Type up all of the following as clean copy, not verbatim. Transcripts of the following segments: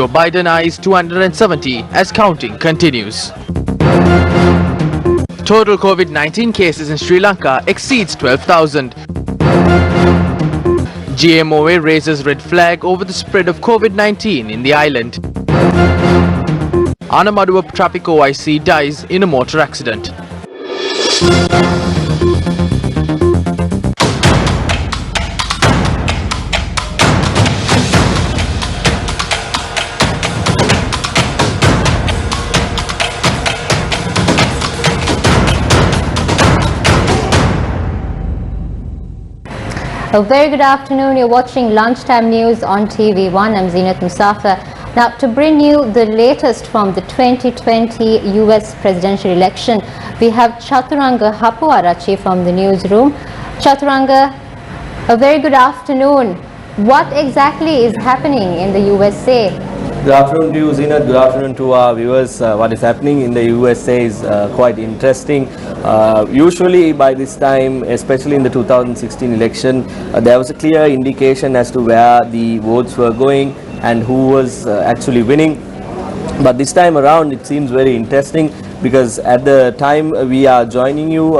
Joe Biden eyes 270 as counting continues. Total COVID-19 cases in Sri Lanka exceeds 12,000. GMOA raises red flag over the spread of COVID-19 in the island. Anamaduwa traffic OIC dies in a motor accident. A very good afternoon. You're watching Lunchtime News on TV1. I'm Zinat Musafir. Now, to bring you the latest from the 2020 US presidential election, we have Chaturanga Hapuarachi from the newsroom. Chaturanga, a very good afternoon. What exactly is happening in the USA? Good afternoon to you, Zinat. Good afternoon to our viewers. What is happening in the USA is quite interesting. Usually by this time, especially in the 2016 election, there was a clear indication as to where the votes were going and who was actually winning. But this time around it seems very interesting because at the time we are joining you,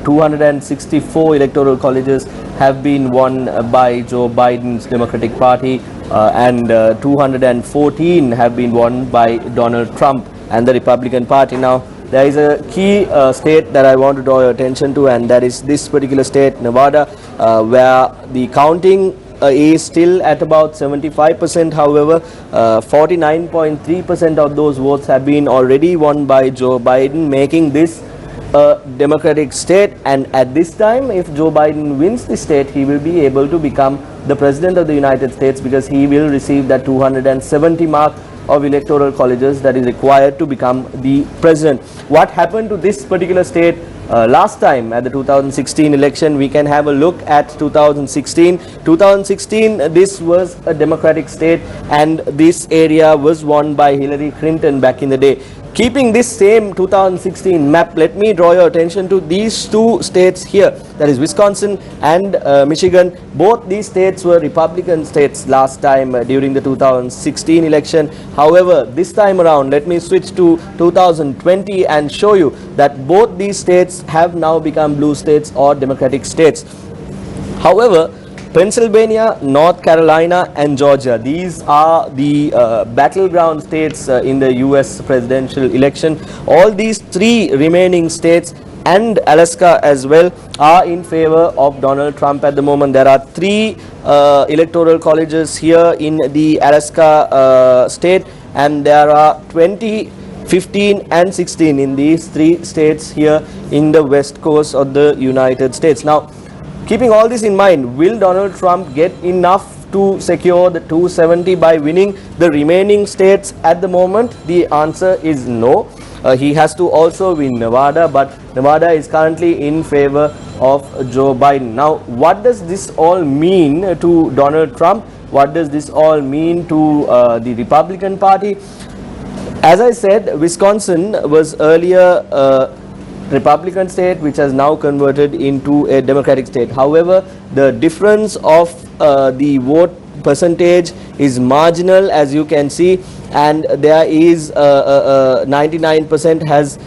264 electoral colleges have been won by Joe Biden's Democratic Party and 214 have been won by Donald Trump and the Republican Party. Now, there is a key state that I want to draw your attention to, and that is this particular state, Nevada, where the counting is still at about 75%. However, 49.3% of those votes have been already won by Joe Biden, making this a Democratic state. And at this time, if Joe Biden wins the state, he will be able to become the President of the United States because he will receive that 270 mark of electoral colleges that is required to become the president. What happened to this particular state last time at the 2016 election? We can have a look at 2016. 2016, this was a Democratic state and this area was won by Hillary Clinton back in the day. Keeping this same 2016 map, let me draw your attention to these two states here, that is Wisconsin and Michigan. Both these states were Republican states last time during the 2016 election. However, this time around, let me switch to 2020 and show you that both these states have now become blue states or Democratic states. However, Pennsylvania, North Carolina and Georgia, these are the battleground states in the US presidential election. All these three remaining states and Alaska as well are in favor of Donald Trump at the moment. There are three electoral colleges here in the Alaska state, and there are 20, 15 and 16 in these three states here in the west coast of the United States. Now, keeping all this in mind, will Donald Trump get enough to secure the 270 by winning the remaining states at the moment? The answer is no. He has to also win Nevada, but Nevada is currently in favor of Joe Biden. Now, what does this all mean to Donald Trump? What does this all mean to the Republican Party? As I said, Wisconsin was earlier Republican state which has now converted into a Democratic state. However, the difference of the vote percentage is marginal, as you can see, and there is 99% has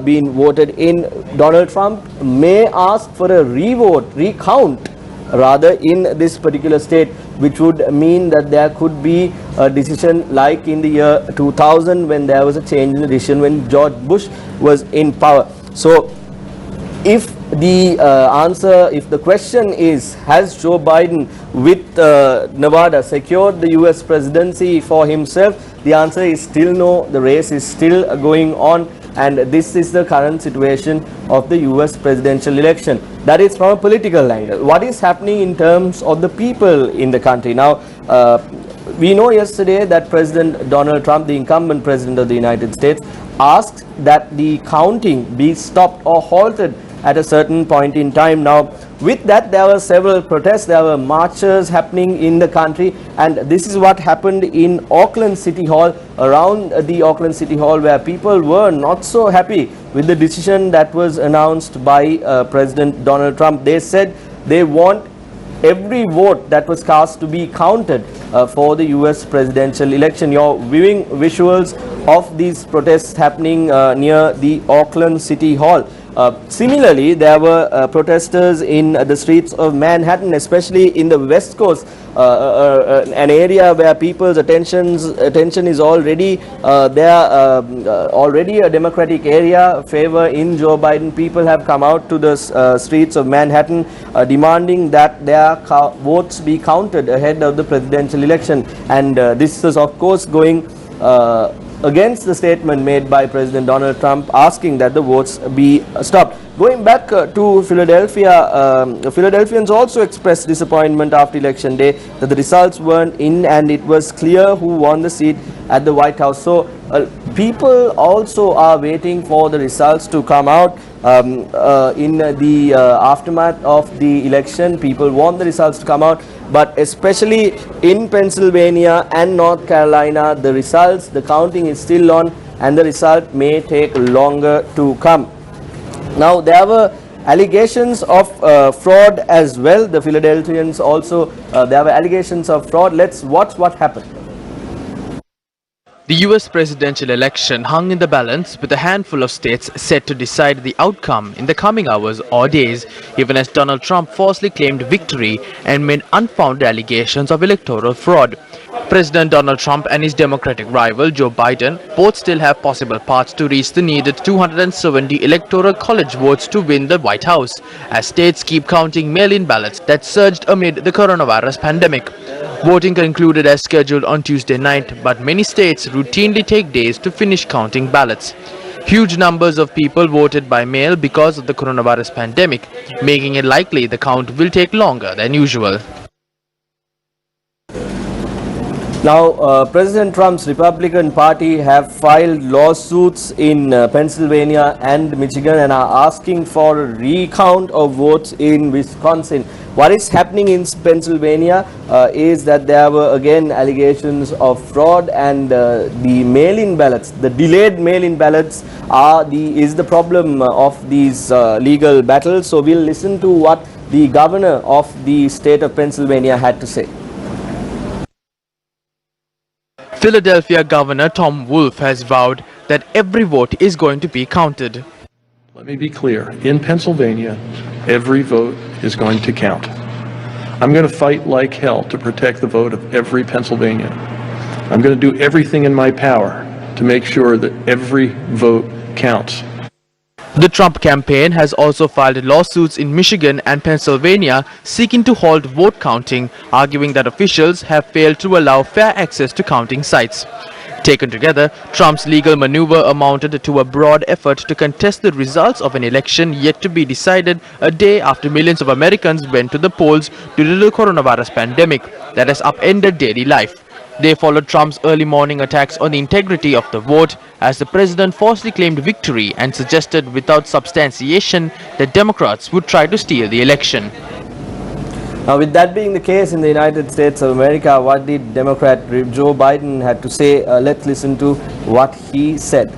been voted in. Donald Trump may ask for a recount rather in this particular state, which would mean that there could be a decision like in the year 2000 when there was a change in the decision when George Bush was in power. So if the if the question is, has Joe Biden with Nevada secured the US presidency for himself, the answer is still no. The race is still going on, and this is the current situation of the US presidential election. That is from a political angle. What is happening in terms of the people in the country? Now, we know yesterday that President Donald Trump, the incumbent president of the United States, asked that the counting be stopped or halted at a certain point in time. Now, with that, there were several protests, there were marches happening in the country, and this is what happened in Auckland City Hall, around the Auckland City Hall, where people were not so happy with the decision that was announced by President Donald Trump. They said they want every vote that was cast to be counted for the US presidential election. You're viewing visuals of these protests happening near the Auckland City Hall. Similarly, there were protesters in the streets of Manhattan, especially in the West Coast, an area where people's attention is already already a Democratic area, favor in Joe Biden. People have come out to the streets of Manhattan demanding that their votes be counted ahead of the presidential election, and this is of course going against the statement made by President Donald Trump asking that the votes be stopped. Going back to Philadelphia, Philadelphians also expressed disappointment after election day that the results weren't in and it was clear who won the seat at the White House. So people also are waiting for the results to come out in the aftermath of the election. People want the results to come out, but especially in Pennsylvania and North Carolina, the counting is still on and the result may take longer to come. Now, there were allegations of fraud as well. The Philadelphians also, there were allegations of fraud. Let's watch what happened. The US presidential election hung in the balance, with a handful of states set to decide the outcome in the coming hours or days, even as Donald Trump falsely claimed victory and made unfounded allegations of electoral fraud. President Donald Trump and his Democratic rival Joe Biden both still have possible paths to reach the needed 270 electoral college votes to win the White House, as states keep counting mail-in ballots that surged amid the coronavirus pandemic. Voting concluded as scheduled on Tuesday night, but many states routinely take days to finish counting ballots. Huge numbers of people voted by mail because of the coronavirus pandemic, making it likely the count will take longer than usual. Now, President Trump's Republican Party have filed lawsuits in Pennsylvania and Michigan and are asking for a recount of votes in Wisconsin. What is happening in Pennsylvania is that there were again allegations of fraud, and the mail-in ballots, the delayed mail-in ballots is the problem of these legal battles. So we'll listen to what the governor of the state of Pennsylvania had to say. Philadelphia Governor Tom Wolf has vowed that every vote is going to be counted. Let me be clear. In Pennsylvania, every vote is going to count. I'm going to fight like hell to protect the vote of every Pennsylvanian. I'm going to do everything in my power to make sure that every vote counts. The Trump campaign has also filed lawsuits in Michigan and Pennsylvania seeking to halt vote counting, arguing that officials have failed to allow fair access to counting sites. Taken together, Trump's legal maneuver amounted to a broad effort to contest the results of an election yet to be decided a day after millions of Americans went to the polls due to the coronavirus pandemic that has upended daily life. They followed Trump's early morning attacks on the integrity of the vote, as the president falsely claimed victory and suggested without substantiation that Democrats would try to steal the election. Now, with that being the case in the United States of America, what did Democrat Joe Biden had to say? Let's listen to what he said.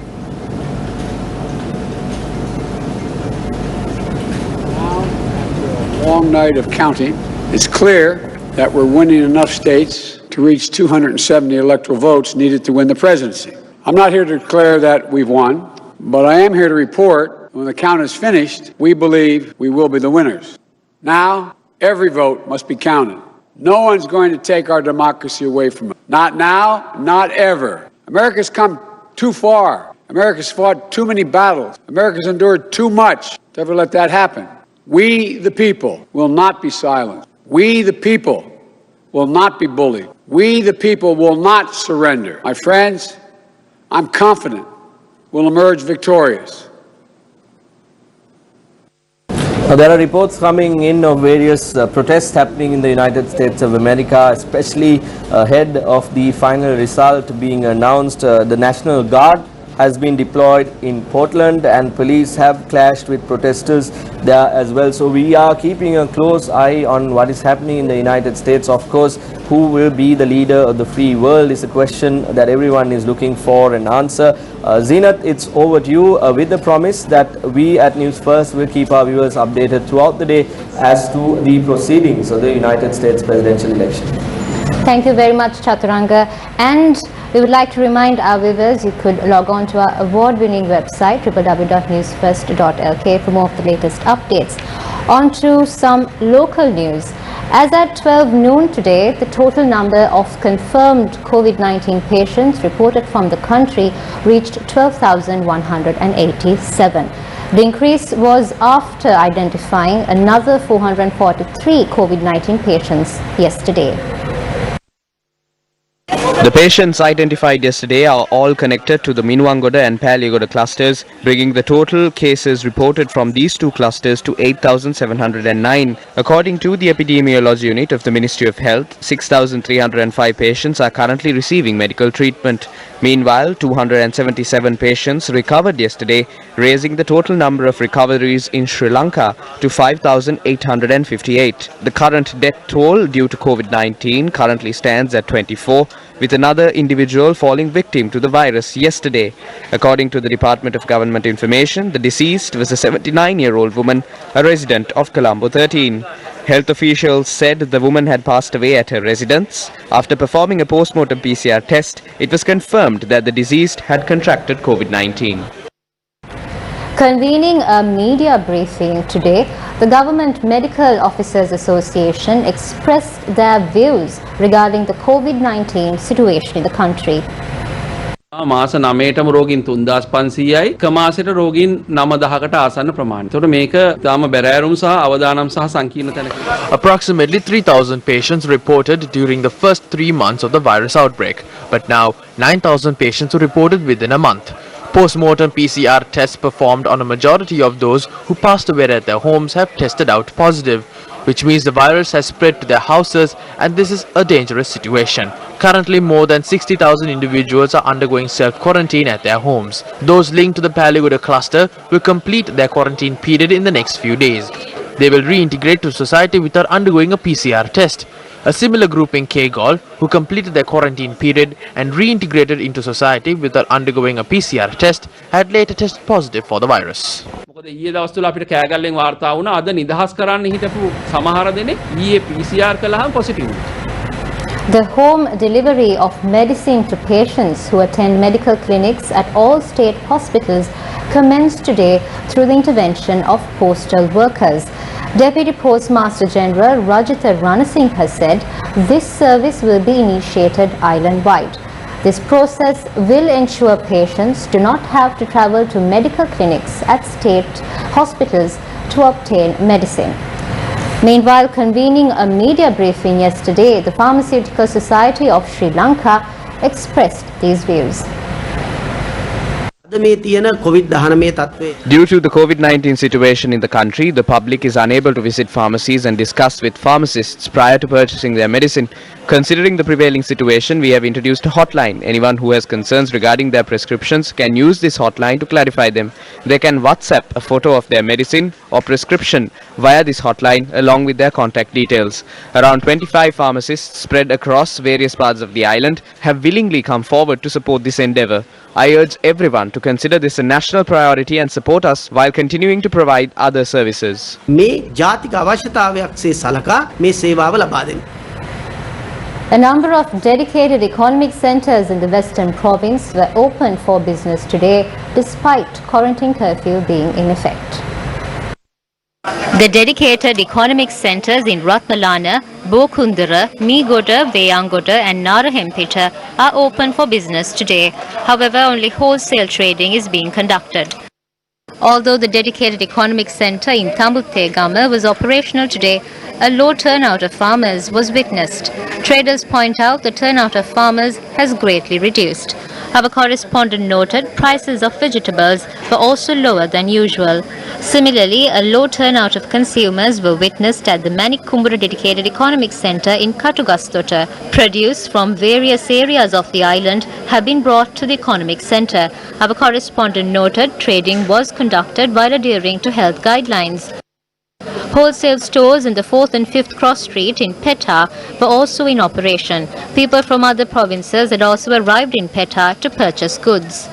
Now, after a long night of counting, it's clear that we're winning enough states to reach 270 electoral votes needed to win the presidency. I'm not here to declare that we've won, but I am here to report when the count is finished, we believe we will be the winners. Now, every vote must be counted. No one's going to take our democracy away from us. Not now, not ever. America's come too far. America's fought too many battles. America's endured too much to ever let that happen. We, the people, will not be silenced. We, the people, will not be bullied. We, the people, will not surrender. My friends, I'm confident we'll emerge victorious. There are reports coming in of various protests happening in the United States of America, especially ahead of the final result being announced. The National Guard has been deployed in Portland, and police have clashed with protesters there as well. So we are keeping a close eye on what is happening in the United States. Of course, who will be the leader of the free world is a question that everyone is looking for an answer. Zenith, it's over to you with the promise that we at News First will keep our viewers updated throughout the day as to the proceedings of the United States presidential election. Thank you very much, Chaturanga. And we would like to remind our viewers you could log on to our award-winning website www.newsfirst.lk for more of the latest updates. On to some local news. As at 12 noon today, the total number of confirmed COVID-19 patients reported from the country reached 12,187. The increase was after identifying another 443 COVID-19 patients yesterday. The patients identified yesterday are all connected to the Minwangoda and Paligoda clusters, bringing the total cases reported from these two clusters to 8,709. According to the Epidemiology Unit of the Ministry of Health, 6,305 patients are currently receiving medical treatment. Meanwhile, 277 patients recovered yesterday, raising the total number of recoveries in Sri Lanka to 5,858. The current death toll due to COVID-19 currently stands at 24, with another individual falling victim to the virus yesterday. According to the Department of Government Information, the deceased was a 79-year-old woman, a resident of Colombo 13. Health officials said the woman had passed away at her residence. After performing a post-mortem PCR test, it was confirmed that the deceased had contracted COVID-19. Convening a media briefing today, the Government Medical Officers Association expressed their views regarding the COVID-19 situation in the country. මාස 9ටම රෝගීන් 3500යි එක මාසෙට රෝගීන් 9000කට ආසන්න ප්‍රමාණය. ඒතකොට මේක තාම බැරෑරුම් සහ අවදානම් සහ සංකීර්ණ තැනක. Approximately 3,000 patients reported during the first 3 months of the virus outbreak, but now 9,000 patients were reported within a month. Post-mortem PCR tests performed on a majority of those who passed away at their homes have tested out positive, which means the virus has spread to their houses, and this is a dangerous situation. Currently, more than 60,000 individuals are undergoing self-quarantine at their homes. Those linked to the Paligoda cluster will complete their quarantine period in the next few days. They will reintegrate to society without undergoing a PCR test. A similar group in Kegol, who completed their quarantine period and reintegrated into society without undergoing a PCR test, had later tested positive for the virus. මොකද ඊයේ දවස් තුල අපිට කෑගල්ලෙන් වාර්තා වුණා අද නිදහස් කරන්න හිටපු සමහර දෙනෙක් ඊයේ PCR කළාම පොසිටිව් වුණා. The home delivery of medicine to patients who attend medical clinics at all state hospitals commenced today through the intervention of postal workers. Deputy Postmaster General Rajitha Ranasinghe said this service will be initiated island-wide. This process will ensure patients do not have to travel to medical clinics at state hospitals to obtain medicine. Meanwhile, convening a media briefing yesterday, the Pharmaceutical Society of Sri Lanka expressed these views. Due to the COVID-19 situation in the country, the public is unable to visit pharmacies and discuss with pharmacists prior to purchasing their medicine. Considering the prevailing situation, we have introduced a hotline. Anyone who has concerns regarding their prescriptions can use this hotline to clarify them. They can WhatsApp a photo of their medicine or prescription via this hotline along with their contact details. Around 25 pharmacists spread across various parts of the island have willingly come forward to support this endeavour. I urge everyone to consider this a national priority and support us while continuing to provide other services. A number of dedicated economic centres in the Western Province were opened for business today despite quarantine curfew being in effect. The dedicated economic centres in Ratnalana, Bokundara, Meegoda, Veyangoda and Narahempita are open for business today. However, only wholesale trading is being conducted. Although the dedicated economic centre in Tambuttegama was operational today, a low turnout of farmers was witnessed. Traders point out the turnout of farmers has greatly reduced. Our correspondent noted prices of vegetables were also lower than usual. Similarly, a low turnout of consumers were witnessed at the Manikumbura Dedicated Economic Centre in Katugastota. Produce from various areas of the island have been brought to the economic centre. Our correspondent noted trading was conducted while adhering to health guidelines. Wholesale stores in the 4th and 5th Cross Street in Petta were also in operation. People from other provinces had also arrived in Petta to purchase goods.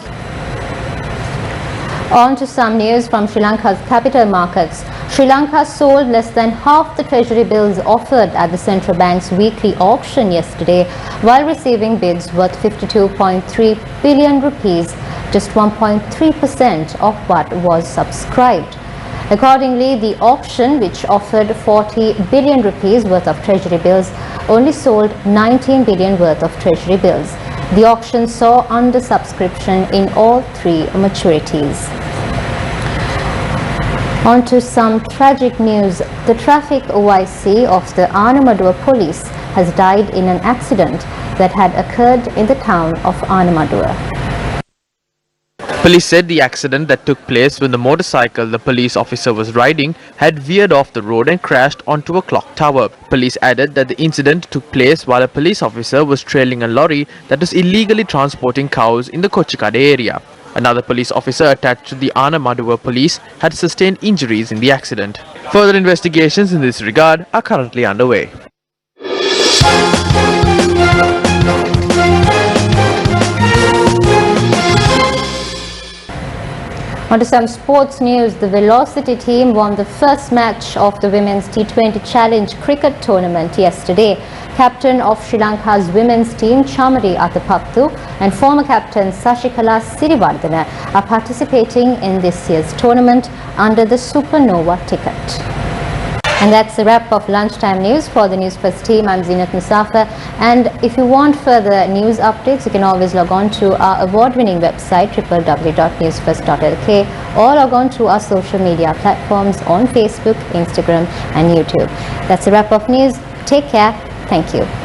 On to some news from Sri Lanka's capital markets. Sri Lanka sold less than half the treasury bills offered at the central bank's weekly auction yesterday, while receiving bids worth 52.3 billion rupees, just 1.3% of what was subscribed. Accordingly, the auction, which offered 40 billion rupees worth of treasury bills, only sold 19 billion worth of treasury bills. The auction saw undersubscription in all three maturities. On to some tragic news. The traffic OIC of the Anamadua police has died in an accident that had occurred in the town of Anamadua. Police said the accident that took place when the motorcycle the police officer was riding had veered off the road and crashed onto a clock tower. Police added that the incident took place while a police officer was trailing a lorry that was illegally transporting cows in the Kochikade area. Another police officer attached to the Anamadua police had sustained injuries in the accident. Further investigations in this regard are currently underway. On to some sports news. The Velocity team won the first match of the Women's T20 Challenge cricket tournament yesterday. Captain of Sri Lanka's women's team, Chamari Atapattu, and former captain Sashikala Sirivardhana are participating in this year's tournament under the Supernova ticket. And that's the wrap of Lunchtime News. For the Newsfirst team, I'm Zinat Musafir. And if you want further news updates, you can always log on to our award-winning website, www.newsfirst.lk, or log on to our social media platforms on Facebook, Instagram and YouTube. That's the wrap of news. Take care. Thank you.